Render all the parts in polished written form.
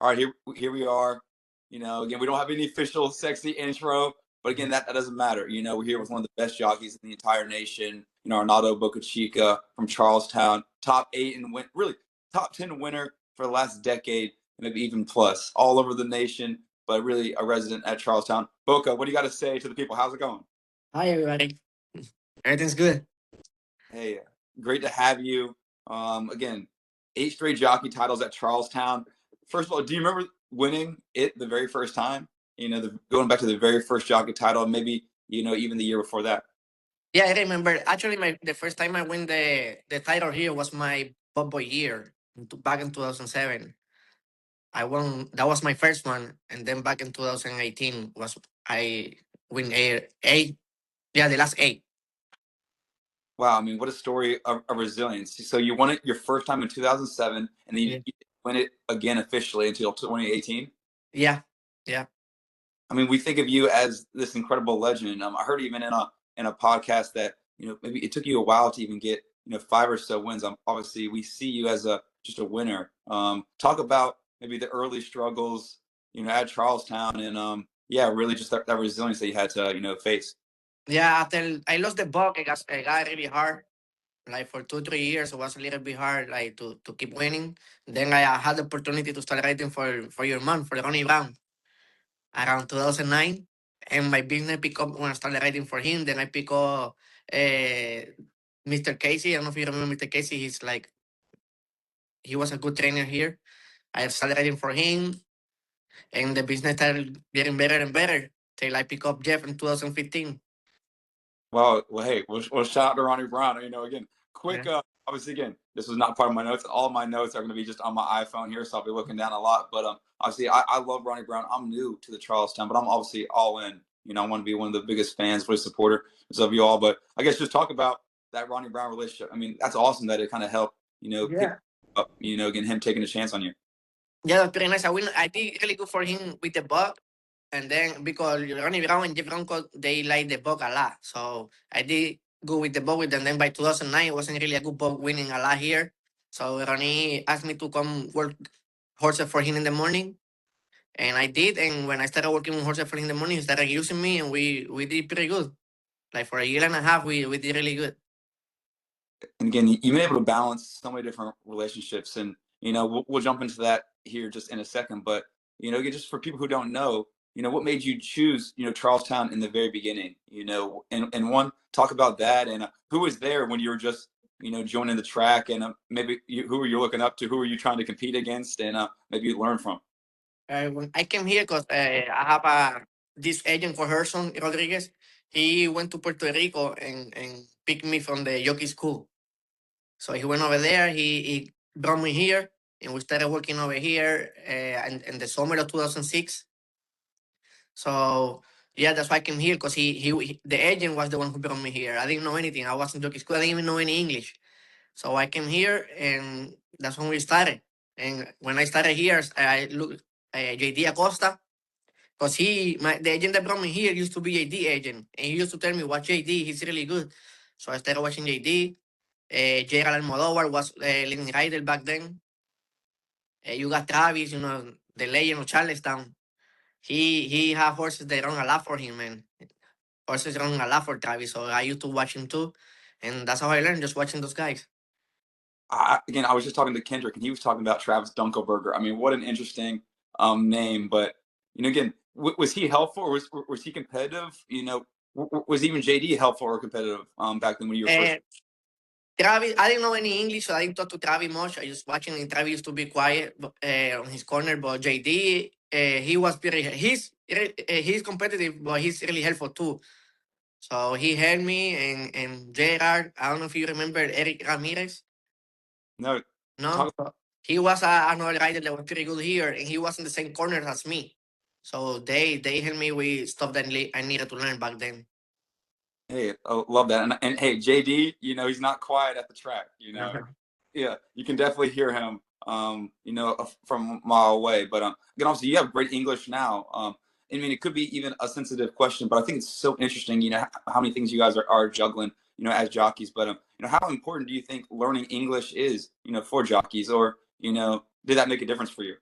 All right, here we are. Again, we don't have any official sexy intro, but again, that doesn't matter. We're here with one of the best jockeys in the entire nation. Arnaldo Bocachica from Charlestown, top 8 and really top 10 winner for the last decade, maybe even plus, all over the nation. But really a resident at Charlestown. Boca, what do you got to say to the people? How's it going? Hi, everybody. Everything's good. Hey, great to have you. Again, 8 straight jockey titles at Charlestown. First of all, do you remember winning it the very first time? Going back to the very first jockey title, maybe even the year before that. Yeah, I remember. Actually, the first time I win the title here was my Bob Boy year back in 2007. I won. That was my first one, and then back in 2018 was I win eight. Yeah, the last eight. Wow, I mean, what a story of resilience. So you won it your first time in 2007, and then Yeah, you win it again officially until 2018. yeah, yeah. I mean, we think of you as this incredible legend. I heard even in a podcast that maybe it took you a while to even get 5 or so wins. Obviously, we see you as a just a winner. Talk about maybe the early struggles at Charlestown, and yeah, really just that resilience that you had to face. Yeah, after I lost the buck, it got really hard. Like for 2 3 years, it was a little bit hard, like to keep winning. Then I had the opportunity to start writing for your mom, for Ronnie Brown, around 2009. And my business pick up when I started writing for him. Then I pick up Mr. Casey. I don't know if you remember Mr. Casey. He was a good trainer here. I started writing for him, and the business started getting better and better till I pick up Jeff in 2015. Well, hey, we'll shout out to Ronnie Brown. Again, quick. Yeah. Obviously, again, this was not part of my notes. All of my notes are going to be just on my iPhone here, so I'll be looking down a lot. But obviously, I love Ronnie Brown. I'm new to the Charlestown, but I'm obviously all in. I want to be one of the biggest fans, biggest supporters of you all. But I guess just talk about that Ronnie Brown relationship. I mean, that's awesome that it kind of helped. Pick Yeah. up. Again, him taking a chance on you. Yeah, that's pretty nice. I did really good for him with the buck. And then because Ronnie Brown and Jeff Bronco, they like the buck a lot. So I did good with the buck with them. Then by 2009, it wasn't really a good buck winning a lot here. So Ronnie asked me to come work horses for him in the morning. And I did. And when I started working with horses for him in the morning, he started using me and we did pretty good. Like for a year and a half, we did really good. And again, you've been able to balance so many different relationships, and we'll jump into that here just in a second. But again, just for people who don't know, what made you choose Charlestown in the very beginning? And one, talk about that, and who was there when you were just joining the track, and maybe who are you looking up to? Who are you trying to compete against, and maybe you learn from? When I came here because I have this agent for Herson Rodriguez. He went to Puerto Rico and picked me from the Jockey school. So he went over there. He brought me here, and we started working over here in the summer of 2006. So yeah, that's why I came here because the agent was the one who brought me here. I didn't know anything. I was in Jockey school. I didn't even know any English. So I came here, and that's when we started. And when I started here, I looked JD Acosta because the agent that brought me here used to be JD agent, and he used to tell me watch JD. He's really good. So I started watching JD. Gerald Almodovar was leading rider back then. You got Travis, the legend of Charlestown. He have horses that run a lot for him, man. Horses run a lot for Travis, so I used to watch him too, and that's how I learned, just watching those guys. Again, I was just talking to Kendrick, and he was talking about Travis Dunkelberger. I mean, what an interesting name. But again, was he helpful, or was he competitive? Was even JD helpful or competitive back then when you were first? Uh, Travis, I didn't know any English, so I didn't talk to Travis much. I just watching, and Travis used to be quiet on his corner. But JD, he was pretty. He's competitive, but he's really helpful too. So he helped me and Gerard. I don't know if you remember Eric Ramirez. No, No, talk. he was another rider that was pretty good here, and he was in the same corner as me. So they helped me with stuff that I needed to learn back then. Hey, I love that. And hey, JD, he's not quiet at the track. Yeah, you can definitely hear him. From a mile away. But again, obviously, you have great English now. I mean, it could be even a sensitive question, but I think it's so interesting. How many things you guys are juggling. As jockeys. But how important do you think learning English is? For jockeys, or did that make a difference for you?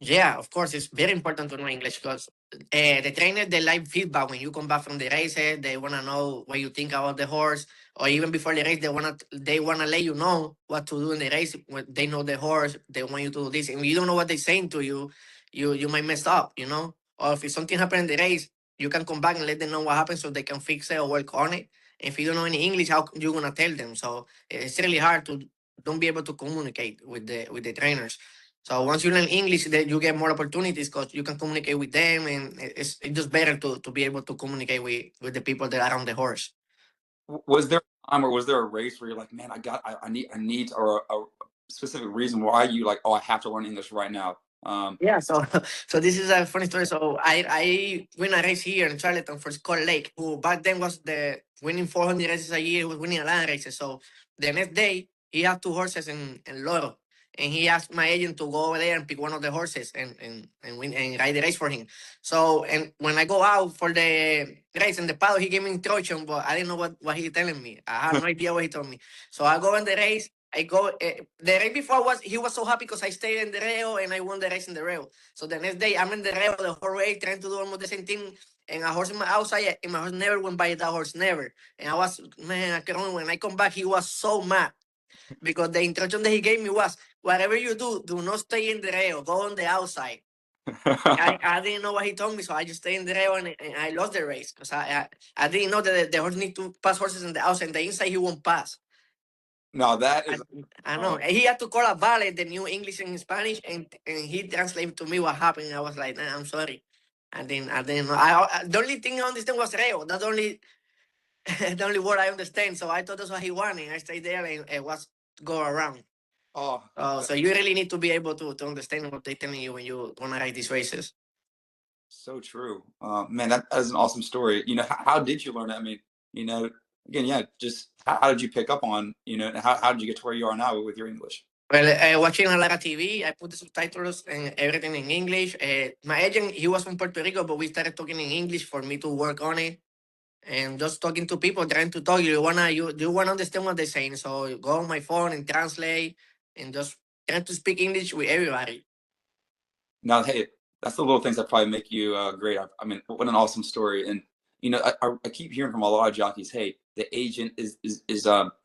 Yeah, of course, it's very important to know English because the trainer they like feedback when you come back from the races. They wanna know what you think about the horse, or even before the race, they wanna let you know what to do in the race. When they know the horse, they want you to do this, and you don't know what they're saying to you, you might mess up, you know. Or if something happened in the race, you can come back and let them know what happened so they can fix it or work on it. If you don't know any English, how you gonna tell them? So it's really hard to don't be able to communicate with the trainers. So once you learn English, then you get more opportunities because you can communicate with them, and it's just better to be able to communicate with the people that are on the horse. Was there a time or was there a race where you're like, man, I need, or a specific reason why you like, oh, I have to learn English right now? Yeah, so so this is a funny story. So I win a race here in Charlotte for Scott Lake, who back then was the winning 400 races a year. He was winning a lot of races. So the next day he had two horses in Loro, and he asked my agent to go over there and pick one of the horses and win and ride the race for him. So and when I go out for the race in the paddock, he gave me instruction, but I didn't know what he telling me. I had no idea what he told me. So I go in the race. I go the race before was he was so happy because I stayed in the rail and I won the race in the rail. So the next day I'm in the rail the whole race trying to do almost the same thing, and a horse in my outside and my horse never went by that horse, never. And I was, man, I can't, when I come back he was so mad because the instruction that he gave me was whatever you do not stay in the rail, go on the outside. I didn't know what he told me, so I just stayed in the rail and I lost the race because I didn't know that the horse need to pass horses on the outside and the inside he won't pass. No, that I, is, I know. uh, And he had to call a valet, the new English and Spanish, and he translated to me what happened. I was like, nah, I'm sorry. I didn't know. The only thing I understand was reo. That's the only, the only word I understand. So I thought that's what he wanted. I stayed there and it was go around. oh, So you really need to be able to understand what they're telling you when you want to ride these races. so true. Man, that is an awesome story. How did you learn that? I mean, again, yeah, just how did you pick up on, how did you get to where you are now with your English? Well, watching a lot of TV, I put the subtitles and everything in English. My agent, he was from Puerto Rico, but we started talking in English for me to work on it. And just talking to people, trying to talk. You wanna understand what they're saying. So you go on my phone and translate, and just trying to speak English with everybody. Now, hey, that's the little things that probably make you great. I mean, what an awesome story. And I keep hearing from a lot of jockeys, hey, the agent is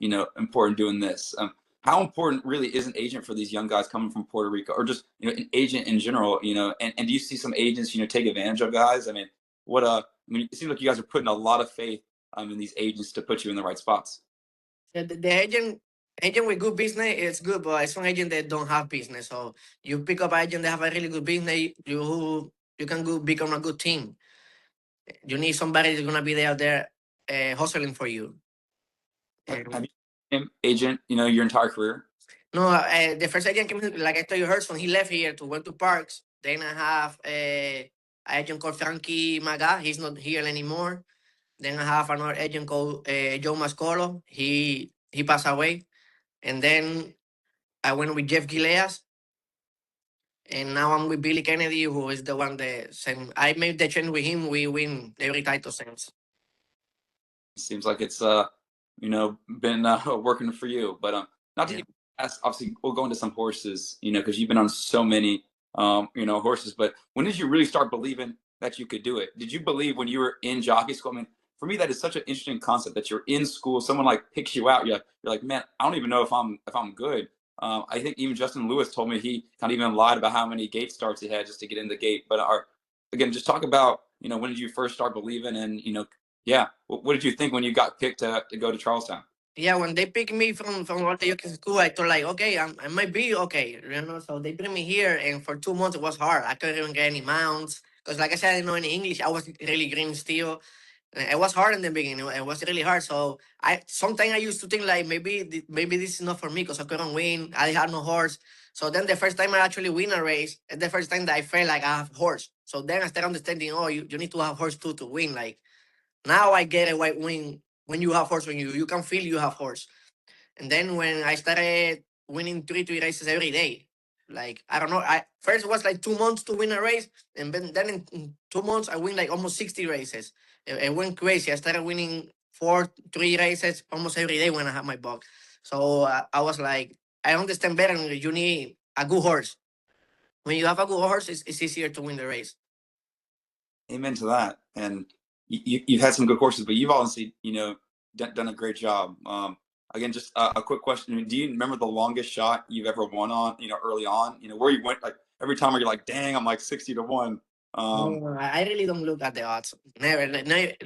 important doing this. How important really is an agent for these young guys coming from Puerto Rico, or just an agent in general? And do you see some agents take advantage of guys? I mean, I mean, it seems like you guys are putting a lot of faith in these agents to put you in the right spots. The agent with good business is good, but it's some agent that don't have business. So you pick up agent that have a really good business, you can go become a good team. You need somebody that's gonna be there hustling for you. Have And you been agent, your entire career? no, the first agent came in, like I told you, Herson, he left here to went to Parks. Then I have a agent called Frankie Maga. He's not here anymore. Then I have another agent called Joe Mascolo. He passed away. And then I went with Jeff Gileas. And now I'm with Billy Kennedy, who is the one that sent. I made the change with him. We win every title since. Seems like it's been working for you. But not to Yeah. even ask. Obviously, we'll go into some horses, because you've been on so many horses. But when did you really start believing that you could do it? Did you believe when you were in jockey school? I mean, for me, that is such an interesting concept that you're in school, someone like picks you out. You're like, man, I don't even know if I'm good. I think even Justin Lewis told me he kind of even lied about how many gate starts he had just to get in the gate. But again, just talk about when did you first start believing, and yeah, what did you think when you got picked to go to Charlestown? Yeah, when they picked me from all the Jockey school, I thought like, okay, I might be okay, you know. So they bring me here, and for 2 months it was hard. I couldn't even get any mounts because, like I said, I didn't know any English. I was really green still. It was hard in the beginning. It was really hard. So I sometimes I used to think like maybe this is not for me because I couldn't win. I had no horse. So then the first time I actually win a race, and the first time that I felt like I have horse. So then I started understanding. Oh, you need to have horse too to win. Like now I get it. When you have horse, when you can feel you have horse. And then when I started winning three races every day, like I don't know, I first it was like 2 months to win a race, and then in 2 months I win like almost 60 races. It went crazy. I started winning three races almost every day when I had my buck. So I was like, I understand better. You need a good horse. when you have a good horse, it's easier to win the race. Amen to that. And you've had some good horses, but you've obviously, done a great job. Again, just a quick question. Do you remember the longest shot you've ever won on, early on, where you went like every time where you're like, dang, I'm like 60-1. No, I really don't look at the odds. Never.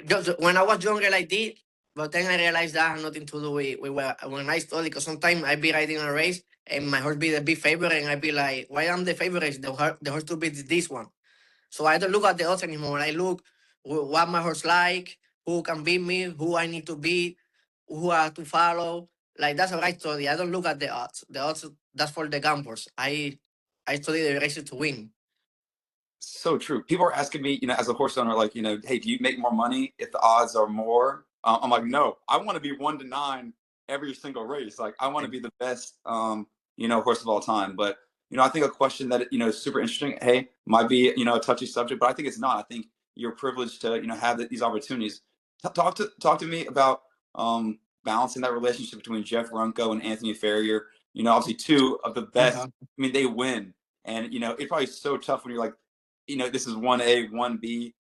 Just when I was younger, I did, but then I realized that had nothing to do with when I study. Because sometimes I'd be riding a race and my horse be the big favorite, and I'd be like, "Why am the favorite? The horse to beat this one." So I don't look at the odds anymore. I look what my horse like, who can beat me, who I need to beat, who I have to follow. Like that's what I study. I don't look at the odds. The odds that's for the gamblers. I study the races to win. So true. People are asking me, as a horse owner, like, hey, do you make more money if the odds are more? I'm like, no, I want to be 1-9 every single race. Like, I want to be the best, horse of all time. But, I think a question that, is super interesting, hey, might be, a touchy subject, but I think it's not. I think you're privileged to, have these opportunities. Talk to me about balancing that relationship between Jeff Runco and Anthony Farrier. Obviously two of the best. Uh-huh. I mean, they win. And, it's probably so tough when you're like, this is 1A, 1B,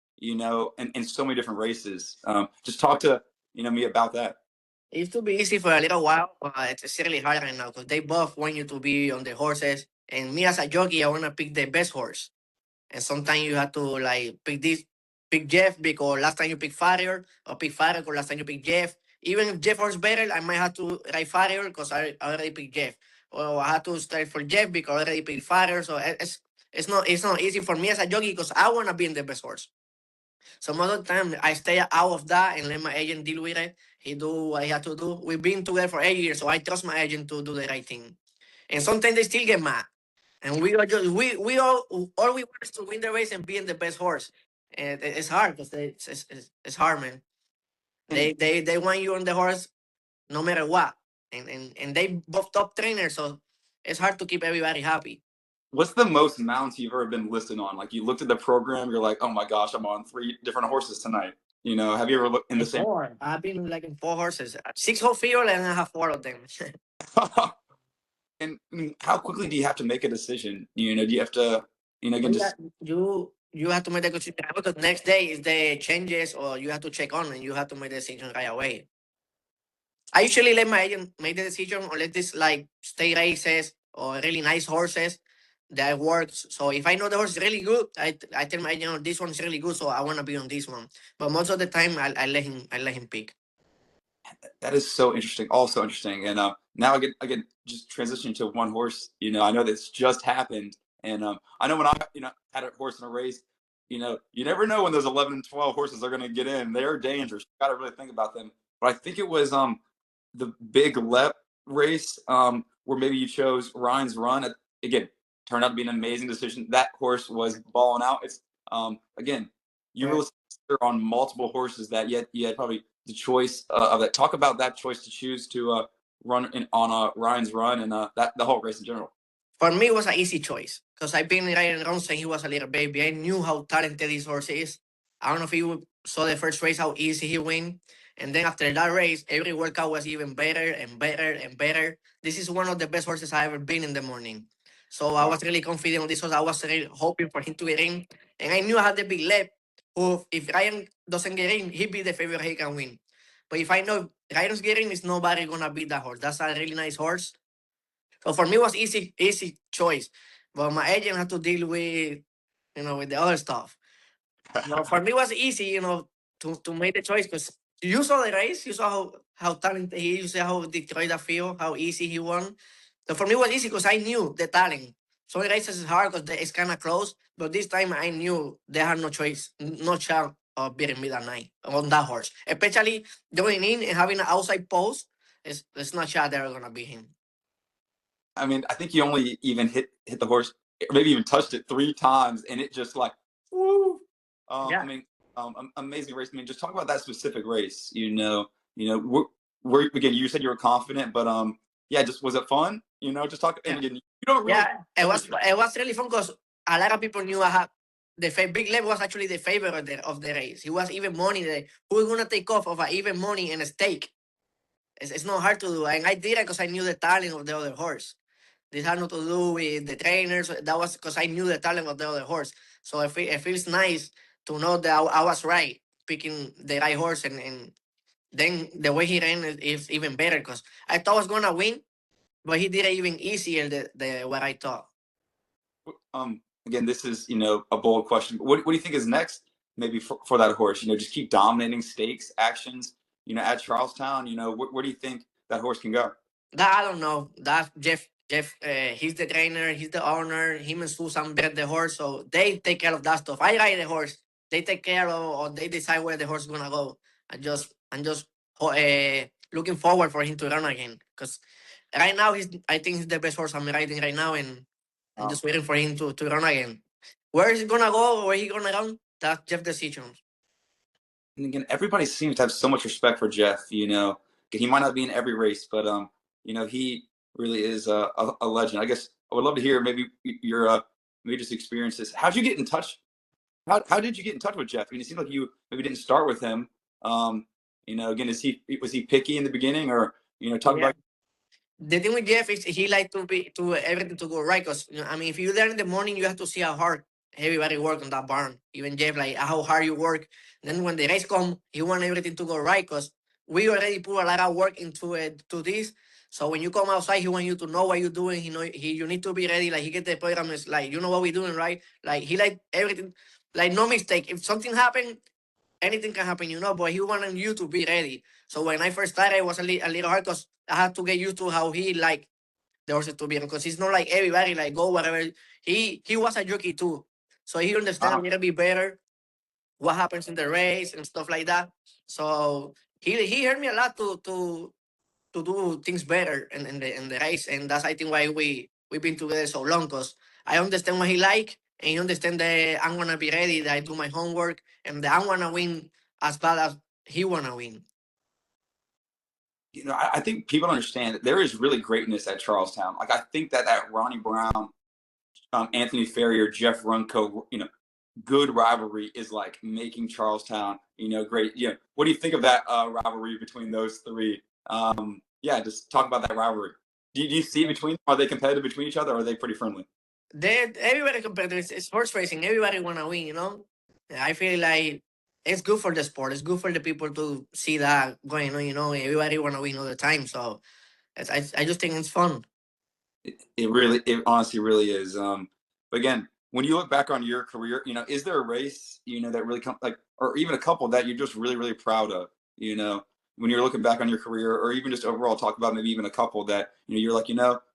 and so many different races. Just talk to, me about that. It used to be easy for a little while, but it's really hard right now because they both want you to be on the horses. And me as a jockey, I want to pick the best horse. And sometimes you have to like pick Jeff because last time you pick Farrier, or pick Farrier because last time you pick Jeff. Even if Jeff horse better, I might have to ride Farrier because I already picked Jeff. Or I have to start for Jeff because I already picked Farrier. So it's not easy for me as a jockey because I want to be in the best horse. Some other time I stay out of that and let my agent deal with it. He do what he had to do. We've been together for 8 years, so I trust my agent to do the right thing. And sometimes they still get mad. And we are just we all we want is to win the race and be in the best horse. And it's hard because it's hard, man. They want you on the horse no matter what. And they both top trainers, so it's hard to keep everybody happy. What's the most mounts you've ever been listed on? Like you looked at the program, you're like, oh my gosh, I'm on 3 different horses tonight. Have you ever looked in the And same? four. I've been like in four horses. 6 whole field and I have four of them. And how quickly do you have to make a decision? Do you have to, again, Yeah, just you have to make the decision because next day is the changes or you have to check on and you have to make the decision right away. I usually let my agent make the decision or let this like stay races or really nice horses that works. So if I know the horse is really good, I tell my agent, oh, this one's really good, so I want to be on this one. But most of the time, I let him pick. that is so interesting. Also interesting. And now I get just transitioning to one horse. I know this just happened, and I know when I had a horse in a race. You never know when those 11 and 12 horses are going to get in. They're dangerous. You got to really think about them. But I think it was the big Lep race where maybe you chose Ryan's Run. Again, turned out to be an amazing decision. That horse was balling out. It's again, you Yeah. really on multiple horses that you had probably the choice of that. Talk about that choice to choose to run on Ryan's Run and that the whole race in general. For me, it was an easy choice because I've been riding around since he was a little baby. I knew how talented this horse is. I don't know if you saw the first race, how easy he win. And then after that race, every workout was even better and better and better. This is one of the best horses I've ever been in the morning. So I Wow. was really confident on this horse. I was really hoping for him to get in. And I knew I had the big left, who, if Ryan doesn't get in, he'd be the favorite he can win. But if I know Ryan's getting, is nobody going to beat that horse. That's a really nice horse. So for me, it was easy choice. But my agent had to deal with the other stuff. No, for me, it was easy, to make the choice because you saw the race, you saw how talented he is, you saw how Detroit that feel, how easy he won. So for me, it was easy because I knew the talent. Some races is hard because it's kind of close, but this time I knew they had no choice, no chance of beating me that night on that horse. Especially going in and having an outside post, it's not sure they're gonna beat him. I mean, I think you only even hit the horse, maybe even touched it 3 times, and it just like, woo. I Yeah. mean, amazing race. I mean, just talk about that specific race. Where again, you said you were confident, but yeah, just was it fun? Just talk. And Yeah. again, you don't really. Yeah, it was really fun because a lot of people knew I had Big Lev was actually the favorite of the race. He was even money. Who was gonna take off of a even money and a stake? It's not hard to do, and I did it because I knew the talent of the other horse. This had nothing to do with the trainers. That was because I knew the talent of the other horse. So it feels nice to know that I was right picking the right horse, and then the way he ran is even better because I thought I was gonna win, but he did it even easier the what I thought. Again, this is a bold question. But what do you think is next? Maybe for that horse, just keep dominating stakes actions. At Charlestown, where do you think that horse can go? That I don't know. That Jeff. Jeff, he's the trainer, he's the owner. Him and Susan bet the horse, so they take care of that stuff. I ride the horse. They take care of, or they decide where the horse is gonna go. I'm just looking forward for him to run again. Because right now I think he's the best horse I'm riding right now, and I'm just waiting for him to run again. Where is he gonna go? Where he gonna run? That's Jeff's decision. And again, everybody seems to have so much respect for Jeff. He might not be in every race, but he really is a legend. I guess I would love to hear maybe your maybe just experiences. How'd you get in touch? How did you get in touch with Jeff? I mean, it seemed like you maybe didn't start with him. Again, was he picky in the beginning, or talk Yeah. about? The thing with Jeff is he like to everything to go right. Cause I mean, if you there in the morning, you have to see how hard everybody work on that barn. Even Jeff, like how hard you work. Then when the race come, he want everything to go right. Cause we already put a lot of work into it to this. So when you come outside, he want you to know what you're doing. You need to be ready. Like he get the program is like you know what we're doing, right? Like he like everything, like no mistake. If something happen, anything can happen, but he wanted you to be ready. So when I first started, it was a little hard because I had to get used to how he like the horses to be, because he's not like everybody like go whatever. He was a jockey too, so he understands a little bit better what happens in the race and stuff like that. So he heard me a lot to do things better in the race, and that's I think why we've been together so long, because I understand what he like, and he understand that I'm gonna be ready, that I do my homework, and that I wanna win as bad as he wanna win. I think people understand that there is really greatness at Charlestown. Like I think that Ronnie Brown, Anthony Ferrier, Jeff Runco, good rivalry is like making Charlestown, great. What do you think of that rivalry between those three? Yeah, just talk about that rivalry. Do you see between them? Are they competitive between each other, or are they pretty friendly? Everybody competitive. It's horse racing. Everybody wanna win. I feel like it's good for the sport. It's good for the people to see that going on. Everybody wanna win all the time. So I just think it's fun. It honestly really is. But again, when you look back on your career, is there a race, that really come like, or even a couple that you're just really, really proud of, when you're looking back on your career, or even just overall talk about maybe even a couple that, you're like,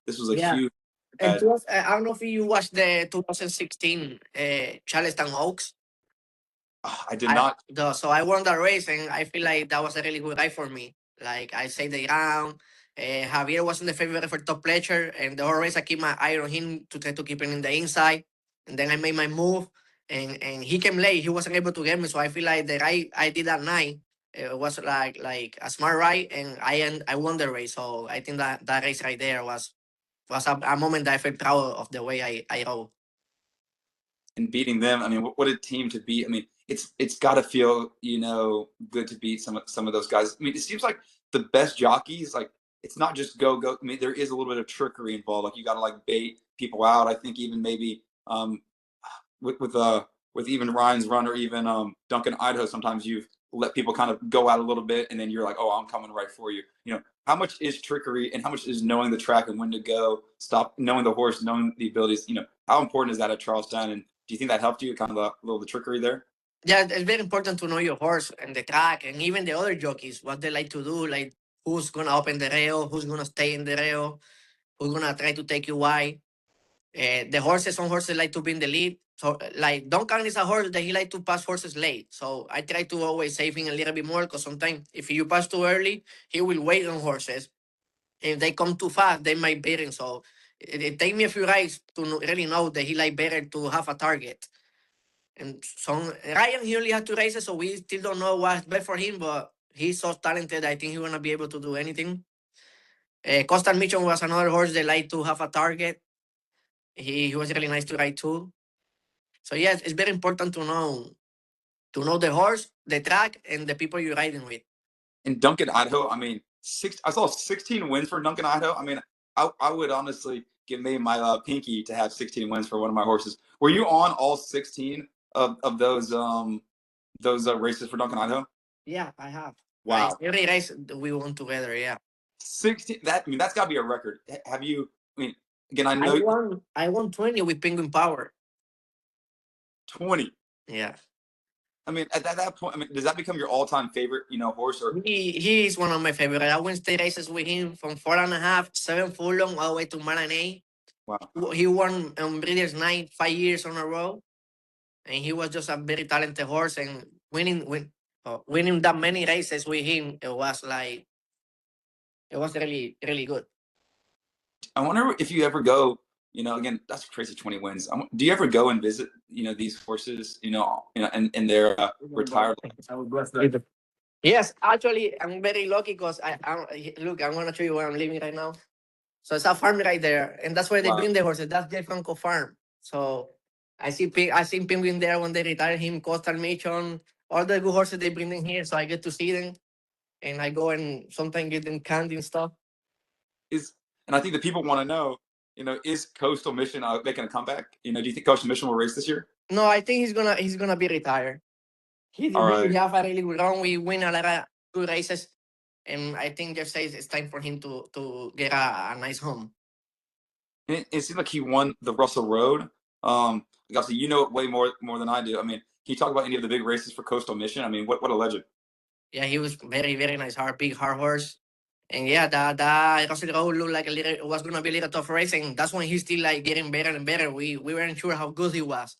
this was a Yeah. huge, And I don't know if you watched the 2016 Charleston Oaks. I did not. So I won that race, and I feel like that was a really good ride for me. Like I saved the ground. Javier wasn't the favorite for top pleasure, and the whole race I keep my eye on him to try to keep him in the inside. And then I made my move, and he came late. He wasn't able to get me, so I feel like the ride I did that night was like a smart ride, and I won the race. So I think that race right there was a moment that I felt proud of the way I rode. And beating them, I mean, what a team to beat. I mean, it's got to feel, good to beat some of those guys. I mean, it seems like the best jockeys, like it's not just go go. I mean, there is a little bit of trickery involved. Like you got to like bait people out. I think even maybe with with even Ryan's run, or even Duncan Idaho, sometimes you've let people kind of go out a little bit, and then you're like, oh, I'm coming right for you. How much is trickery, and how much is knowing the track and when to go, stop, knowing the horse, knowing the abilities. How important is that at Charlestown? And do you think that helped you, kind of a little the trickery there? Yeah, it's very important to know your horse and the track, and even the other jockeys, what they like to do, like who's gonna open the rail, who's gonna stay in the rail, who's gonna try to take you wide. Some horses like to be in the lead. So, like Duncan is a horse that he like to pass horses late. So I try to always save him a little bit more, because sometimes if you pass too early, he will wait on horses. If they come too fast, they might beat him. So it take me a few rides to really know that he like better to have a target. And some Ryan, he only had 2 races, so we still don't know what's best for him. But he's so talented. I think he's gonna be able to do anything. Constant Mission was another horse that like to have a target. He was really nice to ride too. So yes, it's very important to know the horse, the track, and the people you're riding with. And Duncan Idaho, I mean, I saw 16 wins for Duncan Idaho. I mean, I would honestly, made my pinky to have 16 wins for one of my horses. Were you on all 16 of those races for Duncan Idaho? Yeah, I have. Wow, Every race we won together. Yeah, 16. That I mean, that's got to be a record. Have you? I mean, again, I know I won 20 with Penguin Power. 20. Yeah, I mean, at that point, I mean, does that become your all-time favorite, horse? Or he is one of my favorite. I won state races with him from 4.5, 7 furlong all the way to Maranay. wow. He won Breeders' Night 5 years on a row, and he was just a very talented horse. And winning that many races with him, it was really really good. I wonder if you ever go. Again, that's crazy. 20 wins. Do you ever go and visit, these horses, in their retired? Yes, actually, I'm very lucky because look. I'm gonna show you where I'm living right now. So it's a farm right there, and that's where they Wow. bring the horses. That's Jeff Franco Farm. So I seen Penguin there when they retired him, Coastal Mission, all the good horses they bring in here. So I get to see them, and I go and sometimes get them candy and stuff. And I think the people want to know, is Coastal Mission making a comeback? Do you think Coastal Mission will race this year? No, I think he's gonna be retired. All right. We have a really good run. We win a lot of good races, and I think Jeff says it's time for him to get a nice home. And it seemed like he won the Russell Road. Obviously, you know it way more than I do. I mean, can you talk about any of the big races for Coastal Mission? I mean, what a legend. Yeah, he was very very nice, big hard horse. And yeah, that Russell Road looked like it was gonna be a little tough race, and that's when he's still like getting better and better. We weren't sure how good he was,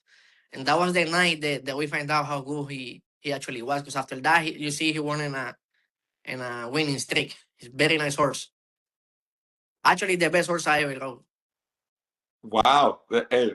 and that was the night that we find out how good he actually was. Because after that, you see he won in a winning streak. He's very nice horse. Actually, the best horse I ever rode. Wow. Hey,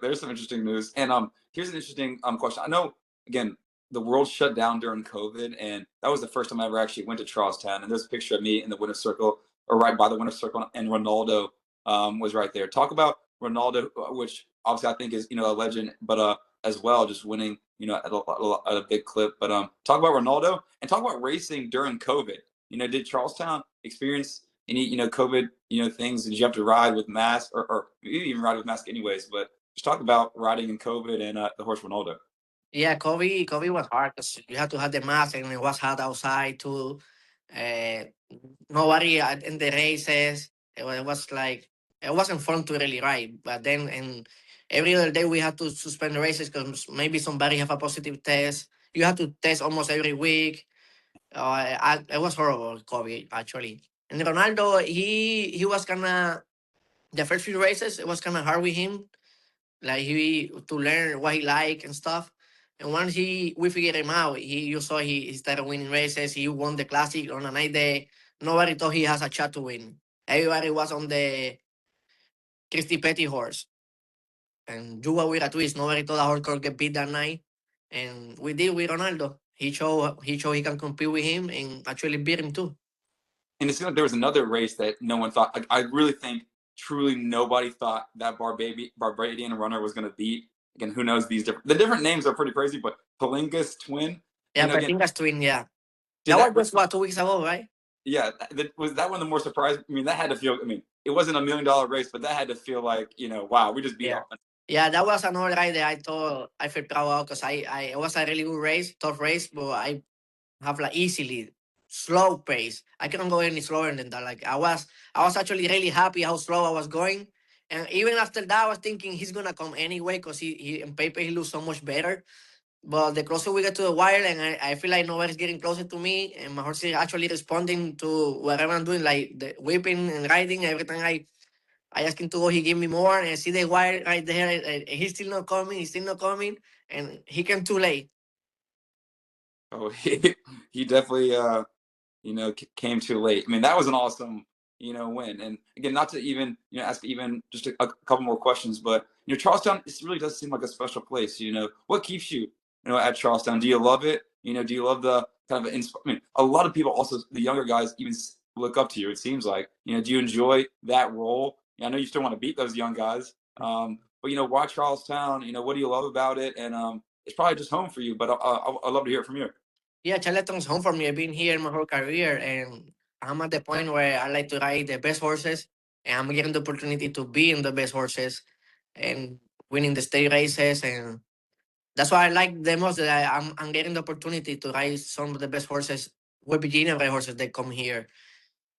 there's some interesting news. And here's an interesting question. I know, again, the world shut down during COVID, and that was the first time I ever actually went to Charlestown. And there's a picture of me in the winner's circle, or right by the winner's circle, and Ronaldo was right there. Talk about Ronaldo, which obviously I think is a legend, but as well just winning at a big clip. But talk about Ronaldo and talk about racing during COVID. Did Charlestown experience any COVID things? Did you have to ride with mask, or you didn't even ride with mask anyways? But just talk about riding in COVID and the horse Ronaldo. Yeah, COVID was hard because you had to have the mask, and it was hot outside too. Uh, Nobody in the races. It was like it wasn't fun to really ride. But then, and every other day we had to suspend the races because maybe somebody have a positive test. You had to test almost every week. It was horrible, COVID actually. And Ronaldo, he was kind of the first few races. It was kind of hard with him, like he to learn what he like and stuff. And once we figured him out, you saw he started winning races. He won the classic on a night that nobody thought he has a shot to win. Everybody was on the Christy Petty horse and Juba with a twist. Nobody thought that horse could get beat that night, and we did with Ronaldo. He showed he can compete with him and actually beat him too. And it seemed like there was another race that no one thought. Like, I really think truly nobody thought that Barbadian runner was going to beat. Again, who knows the different names are pretty crazy, but Palinga's twin. Yeah, but I Again, think that's twin. Yeah, did that that, was just what 2 weeks ago, right? yeah, was that one the more surprise? I mean, that had to feel. I mean, it wasn't $1 million race, but that had to feel like wow, we just beat Yeah. off. Yeah, that was another ride that I thought I felt proud of because it was a really good race, tough race, but I have like easily slow pace. I couldn't go any slower than that. Like I was actually really happy how slow I was going. And even after that, I was thinking he's gonna come anyway because he in paper he looks so much better. But the closer we get to the wire, and I feel like nobody's getting closer to me, and my horse is actually responding to whatever I'm doing, like the whipping and riding. Every time I ask him to go, he give me more, and I see the wire right there. And he's still not coming. He's still not coming, and he came too late. Oh, he definitely came too late. I mean, that was an awesome win. And again, not to even ask even just a couple more questions, but Charlestown, this really does seem like a special place. What keeps you at Charlestown? Do you love it? Do you love the kind of I mean, a lot of people also, the younger guys, even look up to you. It seems like do you enjoy that role? I know you still want to beat those young guys, but why Charlestown? What do you love about it? And it's probably just home for you. But I'd love to hear it from you. Yeah, Charleston's home for me. I've been here my whole career, and I'm at the point where I like to ride the best horses. and I'm getting the opportunity to be in the best horses and winning the state races, and that's why I like the most. That I'm getting the opportunity to ride some of the best horses, with beginner ride horses that come here.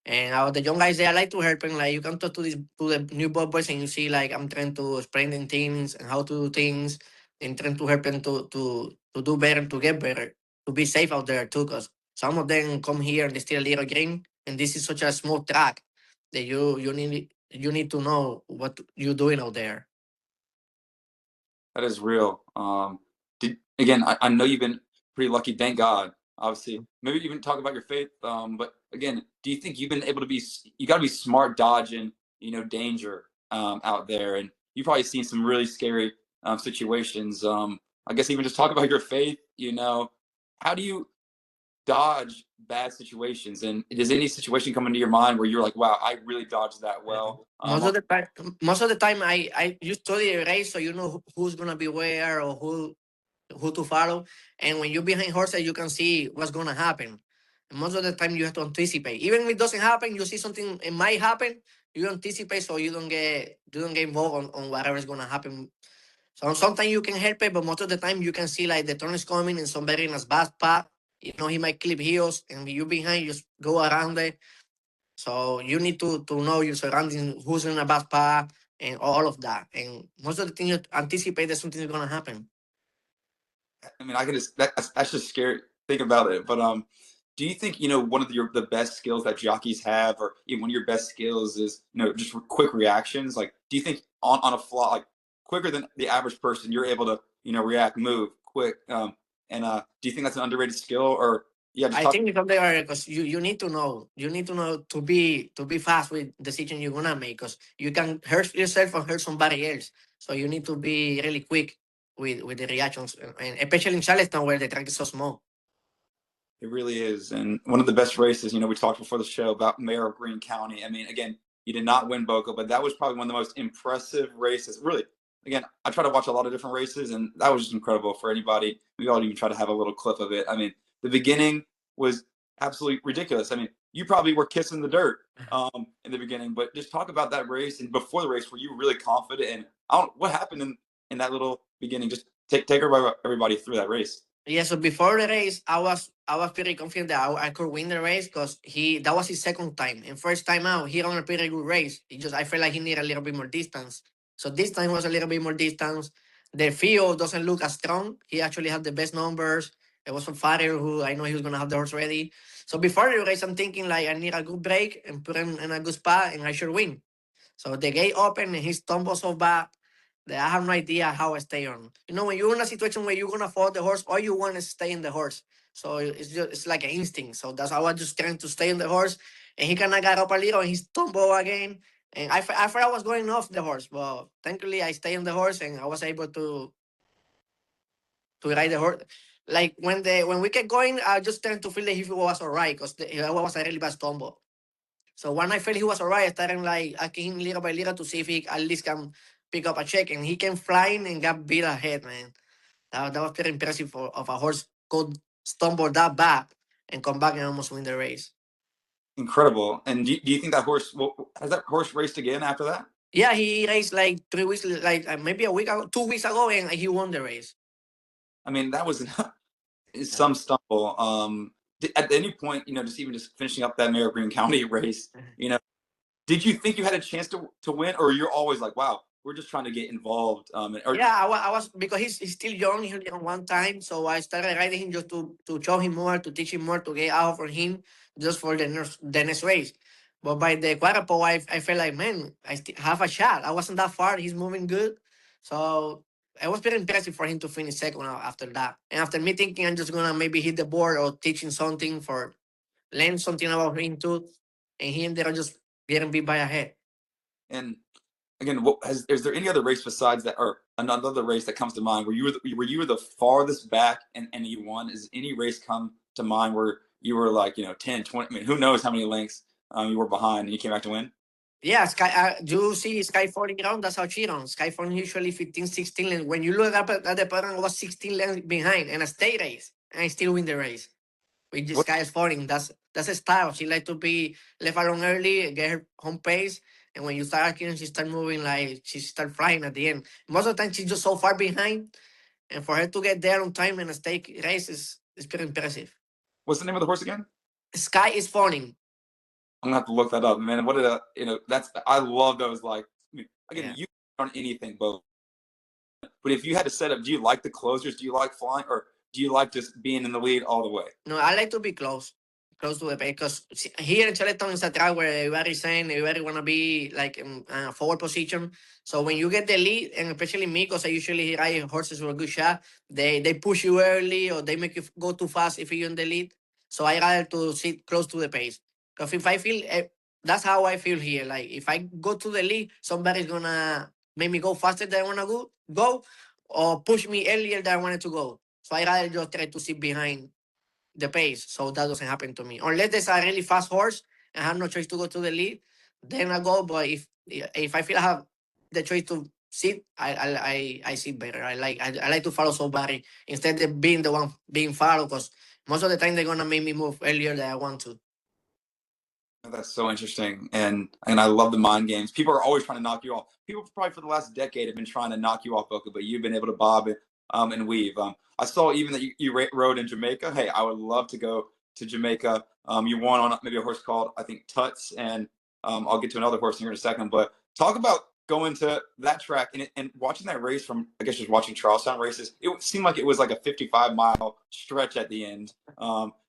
And the young guys there, I like to help them. Like you come to the new boys and you see like I'm trying to explain them things and how to do things and trying to help them to do better, to get better, to be safe out there too. Because some of them come here and they still a little green, and this is such a smooth track that you need to know what you're doing out there. That is real. Again, I know you've been pretty lucky, thank God. Obviously, maybe even talk about your faith. But again, do you think you've been able to be? You got to be smart dodging, danger out there, and you've probably seen some really scary situations. I guess even just talk about your faith. How do you dodge bad situations? And does any situation come into your mind where you're like, "Wow, I really dodged that well"? Most of the time, I you study a race, so you know who's gonna be where or who to follow. And when you're behind horses, you can see what's gonna happen. And most of the time, you have to anticipate. Even if it doesn't happen, you see something it might happen. You anticipate so you don't get involved on whatever is gonna happen. So sometimes you can help it, but most of the time you can see like the turn is coming and somebody in a bad spot. He might clip heels, and you behind, just go around it. So you need to know your surroundings, who's in a bad spot, and all of that. And most of the thing you anticipate that something is gonna happen. I mean, I can just that's just scary. Think about it. But do you think one of the best skills that jockeys have, or even one of your best skills, is just quick reactions? Like, do you think on a fly, like quicker than the average person, you're able to react, move quick? And do you think that's an underrated skill, or yeah, just I talk. think it's up there because you need to know to be fast with decision you're gonna make, because you can hurt yourself or hurt somebody else. So you need to be really quick with the reactions, and especially in Charleston where the track is so small. It really is. And one of the best races, we talked before the show about Mayor of Greene County. I mean, again, you did not win Boca, but that was probably one of the most impressive races. Really, again, I try to watch a lot of different races, and that was just incredible for anybody. We all even try to have a little clip of it. I mean, the beginning was absolutely ridiculous. I mean, you probably were kissing the dirt in the beginning, but just talk about that race and before the race, were you really confident? And what happened in that little beginning? Just take everybody through that race. Yeah, so before the race, I was pretty confident that I could win the race, because that was his second time. And first time out, he ran a pretty good race. I felt like he needed a little bit more distance. So this time was a little bit more distance. The field doesn't look as strong. He actually had the best numbers. It was from Father, who I know he was gonna have the horse ready. So before the race, I'm thinking like I need a good break and put him in a good spot, and I should win. So the gate opened and he stumbled so bad that I have no idea how I stay on. When you're in a situation where you're gonna fall the horse, all you want is stay in the horse. So it's like an instinct. So that's how I was just trying to stay in the horse. And he kind of got up a little and he stumbled again. And I thought I was going off the horse, but thankfully I stayed on the horse and I was able to ride the horse. Like when we kept going, I just trying to feel that he was alright, because it was a really bad stumble. So when I felt he was alright, I started like asking him little by little to see if he at least can pick up a check, and he came flying and got beat ahead, man. That was pretty impressive of a horse could stumble that bad and come back and almost win the race. Incredible. And do you think that horse has that horse raced again after that? Yeah, he raced like 3 weeks, like maybe a week ago, 2 weeks ago, and he won the race. I mean, that was Yeah. some stumble. At any point, just finishing up that Mayor Green County race, did you think you had a chance to win, or you're always like, wow, we're just trying to get involved? Yeah, I was because he's still young. He only on one time, so I started riding him just to show him more, to teach him more, to get out from him, just for the next race. But by the quarter pole, I felt like, man, I still have a shot. I wasn't that far. He's moving good, so it was very impressive for him to finish second after that. And after me thinking I'm just gonna maybe hit the board or teaching something for learn something about him too, and he ended up just getting beat by a head. and again, is there any other race besides that, or another race that comes to mind where you were the farthest back and you won? Is any race come to mind where you were like 10, 20? I mean, who knows how many lengths you were behind and you came back to win? Yeah, you see Sky falling ground, that's how she runs. Sky falling usually 15, 16 lengths. When you look up at the pattern, I was 16 lengths behind and a state race, and I still win the race. With this What Sky is falling, that's a style. She like to be left alone early, get her home pace, And when you start arcing, she start moving like she start flying at the end. Most of the time, she's just so far behind, and for her to get there on time in a stake race is pretty impressive. What's the name of the horse again? Sky is falling. I'm gonna have to look that up, man. What did that's I love those. Like, again, Yeah. you on anything, but if you had to set up, do you like the closers? Do you like flying, or do you like just being in the lead all the way? No, I like to be close to the pace, because here in Charlottetown is a track where everybody's saying everybody want to be like in forward position. So when you get the lead, and especially me, because I usually ride horses with a good shot, they push you early or they make you go too fast if you're in the lead. So I rather to sit close to the pace. Because if I feel, that's how I feel here. Like if I go to the lead, somebody's gonna make me go faster than I wanna go, or push me earlier than I wanted to go. So I rather just try to sit behind the pace, so that doesn't happen to me. Unless there's a really fast horse and I have no choice to go to the lead, then I go. But if I feel I have the choice to sit, I sit better. I like to follow somebody instead of being the one being followed, because most of the time they're gonna make me move earlier than I want to. That's so interesting, and I love the mind games. People are always trying to knock you off. People probably for the last decade have been trying to knock you off, Boca, but you've been able to bob it and weave. I saw even that you rode in Jamaica. Hey, I would love to go to Jamaica. You won on maybe a horse called, I think, Tuts, and I'll get to another horse here in a second. But talk about going to that track and watching that race from, I guess, just watching Charlestown races. It seemed like it was like a 55-mile stretch at the end.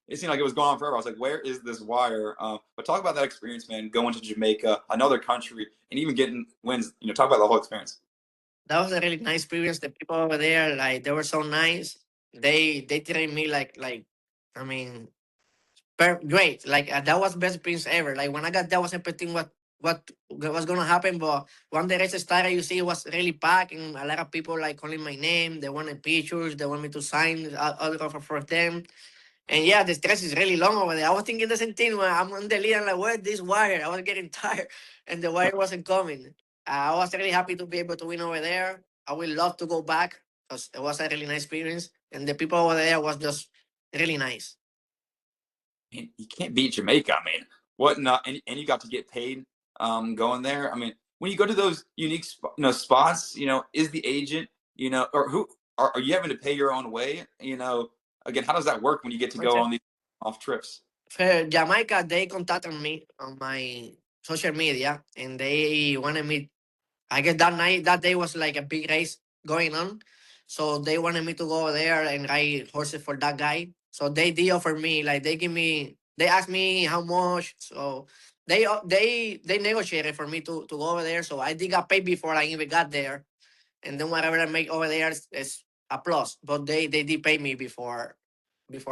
It seemed like it was going on forever. I was like, where is this wire? But talk about that experience, man, going to Jamaica, another country, and even getting wins. Talk about the whole experience. That was a really nice experience. The people over there, like they were so nice. They treated me like I mean great. Like that was best experience ever. Like when I got there, I was expecting what was gonna happen, but when the race started, you see it was really packed, and a lot of people like calling my name. They wanted pictures. They want me to sign autograph for them. And yeah, the stress is really long over there. I was thinking the same thing when I'm on the lead. I'm like, where's this wire? I was getting tired, and the wire wasn't coming. I was really happy to be able to win over there. I would love to go back because it was a really nice experience, and the people over there was just really nice. Man, you can't beat Jamaica. I mean, what not? And you got to get paid going there. I mean, when you go to those unique spots, is the agent, or who are you having to pay your own way? Again, how does that work when you get to go on these off trips? For Jamaica, they contacted me on my social media, and they wanted me. I guess that day was like a big race going on, so they wanted me to go there and ride horses for that guy. So they did offer me, like they asked me how much. So they negotiated for me to go over there. So I did get paid before I even got there, and then whatever I make over there is a plus. But they did pay me before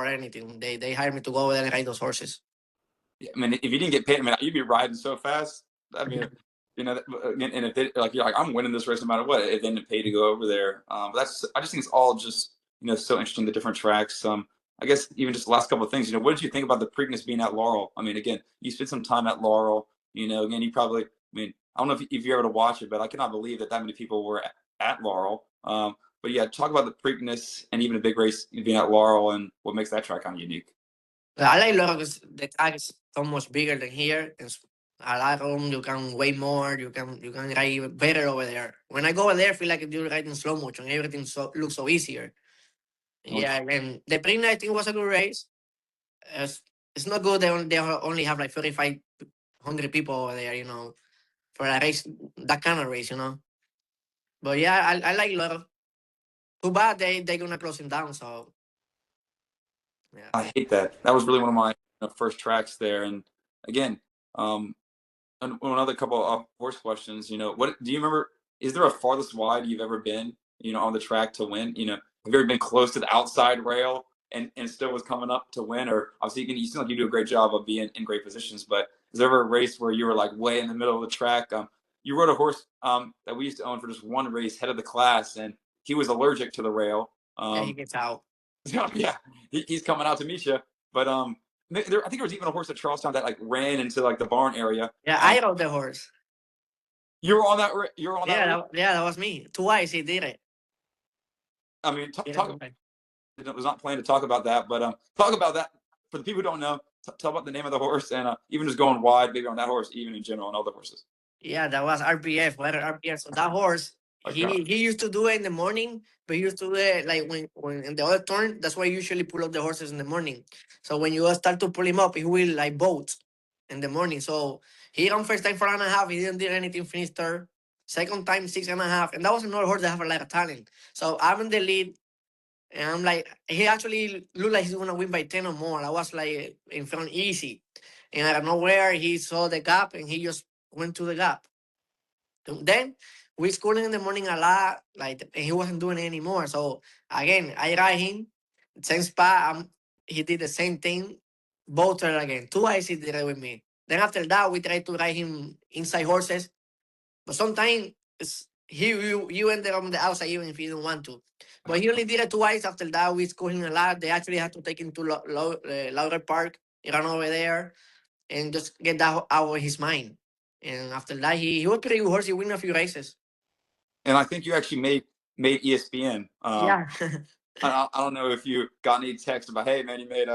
anything. They hired me to go over there and ride those horses. Yeah, I mean, if you didn't get paid, I mean, you'd be riding so fast. I mean, and if they like, you're like, I'm winning this race no matter what. If they didn't pay to go over there, but I just think it's all just so interesting, the different tracks. I guess even just the last couple of things. What did you think about the Preakness being at Laurel? I mean, again, you spent some time at Laurel. Again, you probably. I mean, I don't know if you're able to watch it, but I cannot believe that many people were at Laurel. But yeah, talk about the Preakness and even a big race being at Laurel and what makes that track kind of unique. I like Loro because the tag is so much bigger than here. It's a lot of room. You can weigh more. You can ride better over there. When I go over there, I feel like you're riding slow motion. Everything looks so easier. Yeah, and the Prina I think was a good race. It's not good. They only have like 3,500 people over there. For a race that kind of race. But yeah, I like Loro. Too bad they gonna close him down. So yeah. I hate that. That was really one of my first tracks there. And again, um, another couple of horse questions. What do you remember? Is there a farthest wide you've ever been? On the track to win. Have you ever been close to the outside rail and still was coming up to win? Or obviously, you seem like you do a great job of being in great positions. But is there ever a race where you were like way in the middle of the track? You rode a horse that we used to own for just one race, head of the class, and he was allergic to the rail. Yeah, he gets out. Yeah, he's coming out to meet you. But I think there was even a horse at Charlestown that like ran into like the barn area. Yeah, I rode the horse. You were on that. You were on that. Yeah, that was me. Twice he did it. I mean, talk. I was not planning to talk about that, but talk about that for the people who don't know. Tell about the name of the horse and even just going wide, maybe on that horse, even in general, on other horses. Yeah, that was RPF. What RPF? So that horse, My God. he used to do it in the morning, but he used to do it like when in the other turn. That's why I usually pull up the horses in the morning. So when you start to pull him up, he will like bolt in the morning. So he on first time 4.5. He didn't do anything. Finished third. Second time 6.5, and that was another horse that have a lot of talent. So I'm in the lead, and I'm like, he actually looked like he's gonna win by 10 or more. I was like in front easy, and out of nowhere he saw the gap and he just went to the gap. Then we schooling in the morning a lot, like, and he wasn't doing it anymore. So again, I ride him, same spot. He did the same thing, both turn again. Twice he did it with me. Then after that, we tried to ride him inside horses, but sometimes you ended up on the outside even if you didn't want to. But he only did it twice. After that, we schooled him a lot. They actually had to take him to Lauder Park, run over there, and just get that out of his mind. And after that, he was pretty good horse. He won a few races. And I think you actually made ESPN. Yeah. I don't know if you got any text about, hey man, you made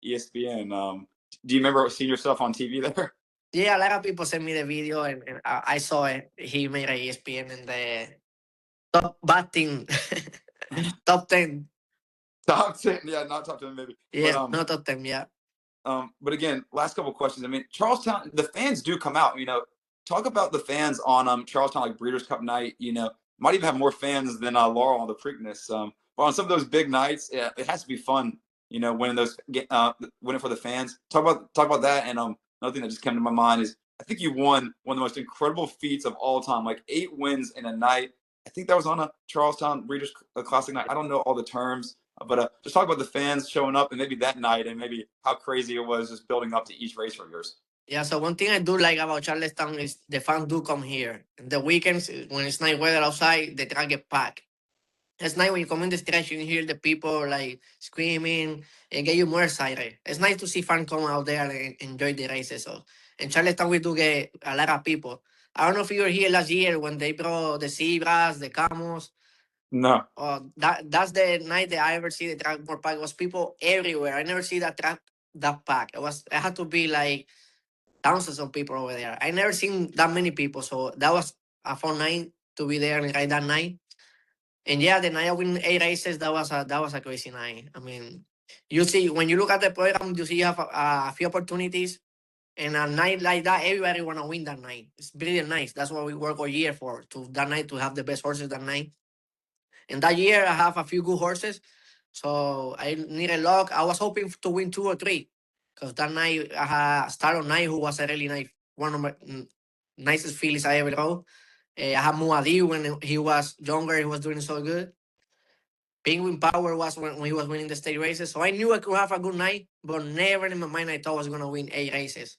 ESPN. Do you remember seeing yourself on TV there? Yeah, a lot of people sent me the video, and I saw it. He made a ESPN in the top batting, top 10. Top 10, yeah, not top 10 maybe, Yeah, not top 10. Yeah. but again, last couple of questions. I mean, Charlestown, the fans do come out. Talk about the fans on Charlestown, like Breeders' Cup night. Might even have more fans than Laurel on the Preakness. But on some of those big nights, yeah, it has to be fun. Winning winning for the fans. Talk about that. And another thing that just came to my mind is I think you won one of the most incredible feats of all time, like 8 wins in a night. I think that was on a Charlestown Breeders' Classic night. I don't know all the terms, but just talk about the fans showing up and maybe that night and maybe how crazy it was just building up to each race for yours. Yeah, so one thing I do like about Charlestown is the fans do come here. The weekends, when it's nice weather outside, the track get packed. It's nice when you come in the stretch, you can hear the people like screaming and get you more excited. It's nice to see fans come out there and enjoy the races. So in Charleston, we do get a lot of people. I don't know if you were here last year when they brought the zebras, the camels. No. That's the night that I ever see the track more packed. It was people everywhere. I never see that track that packed. It had to be like thousands of people over there. I never seen that many people. So that was a fun night to be there and ride that night. And yeah, the night I win 8 races, that was a crazy night. I mean, you see when you look at the program, you see you have a few opportunities, and a night like that, everybody wanna win that night. It's really nice. That's what we work all year for, to that night to have the best horses that night. And that year I have a few good horses, so I needed luck. I was hoping to win 2 or 3, because that night I had Star on Night, who was a really nice, one of my nicest fillies I ever rode. I had Muadi when he was younger, he was doing so good. Penguin Power was when he was winning the state races. So I knew I could have a good night, but never in my mind I thought I was going to win 8 races.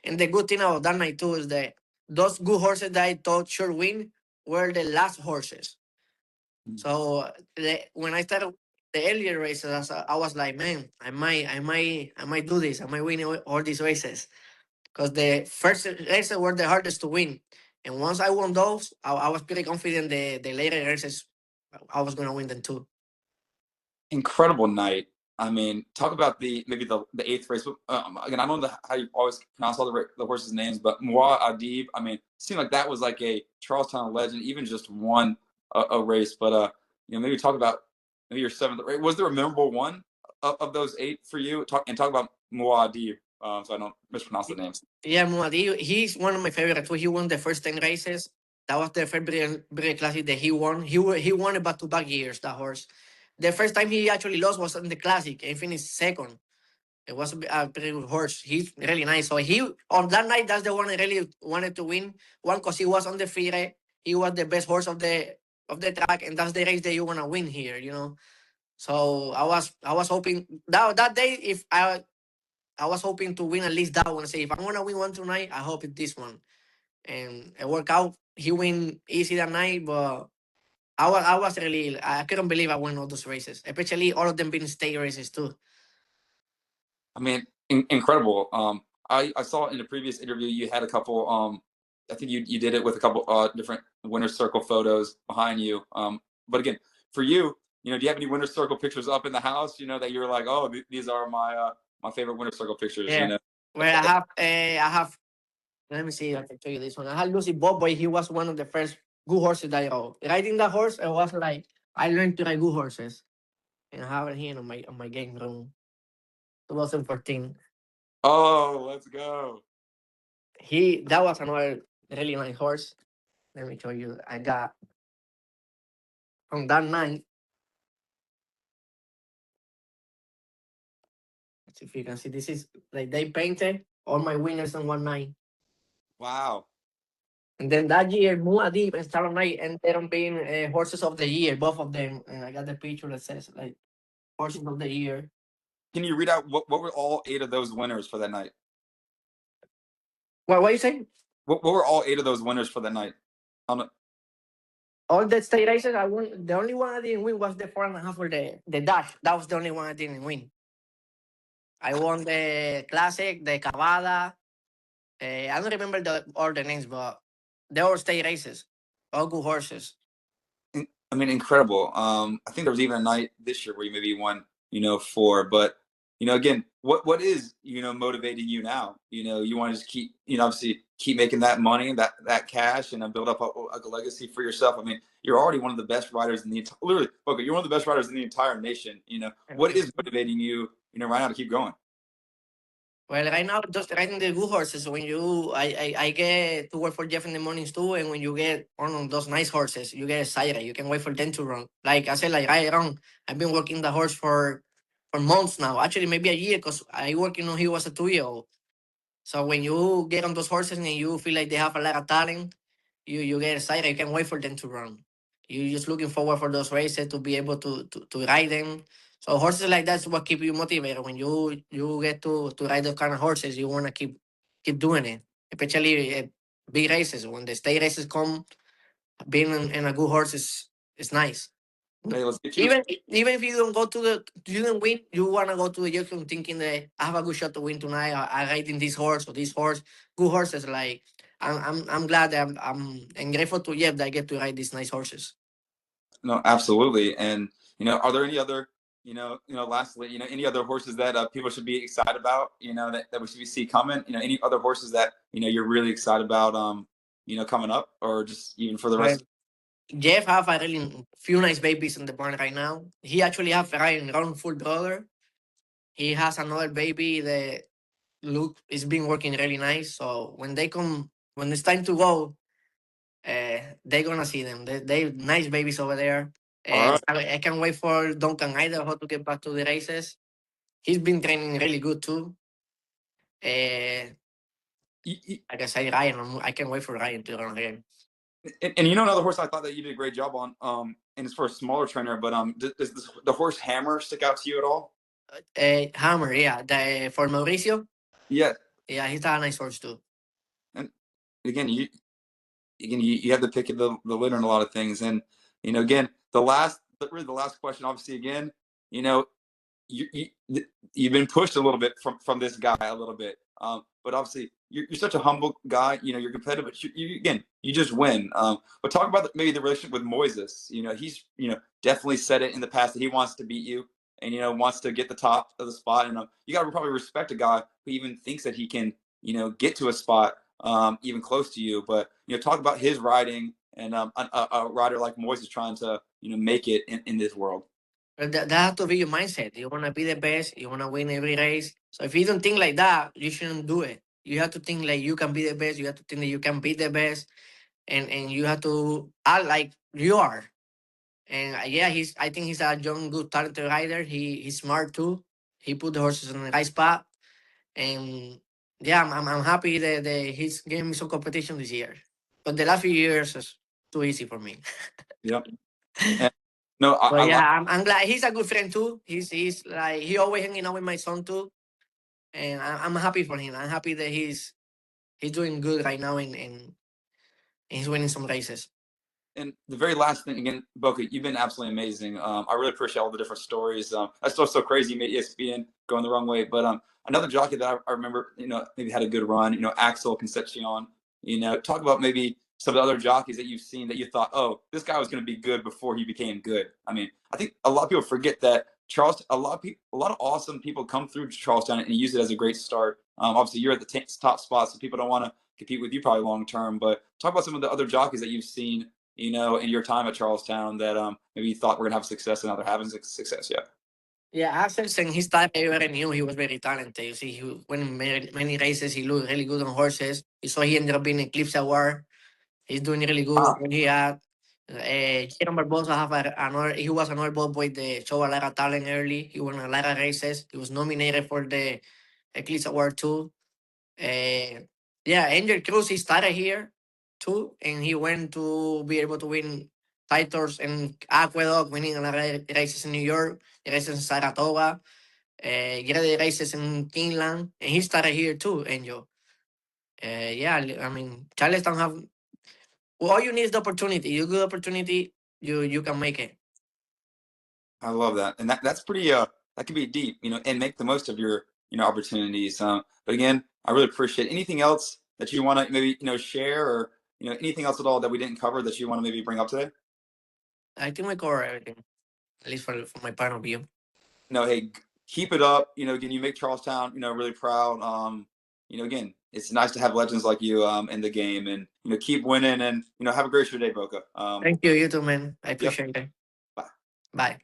And the good thing about that night too is that those good horses that I thought should win were the last horses. So when I started the earlier races, I was like, man, I might do this. I might win all these races, because the first races were the hardest to win. And once I won those, I was pretty confident the later races I was going to win them too. Incredible night. I mean, talk about maybe the 8th race. Again, I don't know how you always pronounce all the horses' names, but Moa Adib. I mean, it seemed like that was like a Charlestown legend, even just won a race. But maybe talk about maybe your 7th race. Was there a memorable one of those 8 for you? Talk about Moa Adib, so I don't mispronounce the names. Yeah, Muadi, he's one of my favorites. He won the first 10 races. That was the first British Classic that he won. He won it back-to-back years, that horse. The first time he actually lost was in the Classic and finished second. It was a pretty good horse. He's really nice. So he on that night, that's the one I really wanted to win. One, because he was undefeated. He was the best horse of the track, and that's the race that you want to win here. So I was hoping that day, if I was hoping to win at least that one. Say if I'm gonna win one tonight, I hope it's this one. And it worked out. He win easy that night, but I was really, I couldn't believe I won all those races, especially all of them being state races too. I mean, incredible. I saw in the previous interview you had a couple. I think you did it with a couple different winner's circle photos behind you. But again, for you, do you have any winner's circle pictures up in the house? That you're like, oh, these are my favorite winner's circle pictures. Yeah. Where I have Let me see if I can show you this one. I had Lucy Bob Boy. He was one of the first good horses that I rode. Riding that horse, it was like I learned to ride good horses. And I have it here on my game room. 2014. Oh, let's go. That was another really nice horse. Let me show you. I got on that night. Let's see if you can see. This is like they painted all my winners on one night. Wow. And then that year, Muad'Dib and Starlight Night ended up being horses of the year, both of them. And I got the picture that says like horses of the year. Can you read out what were all 8 of those winners for that night? What you saying? What were all 8 of those winners for that night? All the state races I won. The only one I didn't win was the 4.5 for the dash. That was the only one I didn't win. I won the classic, the Cavada. I don't remember all the names, but they all state races, all good horses. I mean, incredible. I think there was even a night this year where you maybe won, 4. But again, what is motivating you now? You want to just keep, obviously keep making that money, that cash, and build up a legacy for yourself. I mean, you're already one of the best riders in the literally. Okay, you're one of the best riders in the entire nation. What is motivating you, right now to keep going? Well, right now, just riding the good horses. When I get to work for Jeff in the mornings too, and when you get on those nice horses, you get excited. You can wait for them to run. Like I said, like I run. I've been working the horse for months now. Actually, maybe a year, because I working on he was a 2-year-old. So when you get on those horses and you feel like they have a lot of talent, you get excited. You can't wait for them to run. You're just looking forward for those races to be able to ride them. So horses like that's what keep you motivated. When you get to ride those kind of horses, you want to keep doing it. Especially big races. When the state races come, being in a good horse is nice. Hey, let's get you. Even if you don't go to you don't win, you wanna go to the jockey thinking that I have a good shot to win tonight. I ride in this horse or this horse. Good horses. Like I'm glad that I'm grateful to Jeff that I get to ride these nice horses. No, absolutely. And are there any other, lastly, any other horses that people should be excited about, that we should see coming? Any other horses that you're really excited about, coming up, or just even for the Well, rest? Jeff have a really few nice babies in the barn right now. He actually have Ryan Ron full brother. He has another baby that Luke is been working really nice. So when they come, when it's time to go, they're gonna see them. They nice babies over there. All right. I can't wait for Duncan Idaho to get back to the races. He's been training really good too. Like I say, Ryan, I can't wait for Ryan to run again. And another horse I thought that you did a great job on, and it's for a smaller trainer, but does the horse Hammer stick out to you at all? Hammer, yeah, for Mauricio, Yeah. yeah, he's a nice horse too. And again, you have to pick the winner in a lot of things, and again, really the last question, obviously, again, you, you you've been pushed a little bit from this guy a little bit, but obviously you're such a humble guy. You're competitive. But again, you just win. But talk about maybe the relationship with Moises. He's definitely said it in the past that he wants to beat you and wants to get the top of the spot. And you got to probably respect a guy who even thinks that he can get to a spot even close to you. But talk about his riding and a rider like Moises trying to make it in this world. But that has to be your mindset. You want to be the best. You want to win every race. So if you don't think like that, you shouldn't do it. You have to think like you can be the best. You have to think that you can be the best, and you have to act like you are. And yeah, I think he's a young, good, talented rider. He's smart too. He put the horses in the right spot, and yeah, I'm happy that he's giving me some competition this year. But the last few years is too easy for me. Yep. And, no, But I yeah, like. I'm glad he's a good friend too. He's like he always hanging out with my son too, and I'm happy for him. I'm happy that he's doing good right now and he's winning some races. And the very last thing, again, Boca, you've been absolutely amazing. I really appreciate all the different stories. That's still so crazy. You made ESPN going the wrong way, but another jockey that I remember, maybe had a good run. Axel Concepcion. Talk about maybe some of the other jockeys that you've seen that you thought, oh, this guy was going to be good before he became good. I mean, I think a lot of people forget that Charleston. A lot of awesome people come through Charlestown and use it as a great start. Obviously, you're at the top spot, so people don't want to compete with you probably long term. But talk about some of the other jockeys that you've seen, in your time at Charlestown that maybe you thought were gonna have success and now they're having success yet. Yeah, Axel, since he started, I already knew he was very talented. You see, he won many races. He looked really good on horses. So he ended up being Eclipse Award. He's doing really good. Ah, When he had Kieran Barbosa have another. He was another ball boy that showed a lot of talent early. He won a lot of races. He was nominated for the Eclipse Award too. Uh, yeah, Angel Cruz, he started here too, and he went to be able to win titles in Aqueduct, winning a lot of races in New York, races in Saratoga, get the races in Keeneland, and he started here too, Angel. Yeah, I mean, Charlestown have all you need is the opportunity. You good opportunity, you can make it. I love that, and that's pretty. That can be deep, and make the most of your opportunities. But again, I really appreciate anything else that you want to maybe share, or anything else at all that we didn't cover that you want to maybe bring up today. I think we cover everything, at least from my point of view. No, hey, keep it up. Again, you make Charlestown, really proud. Again, it's nice to have legends like you in the game, and keep winning, and have a great day, Boca. Thank you, you too, man. I Yep. appreciate it. Bye. Bye.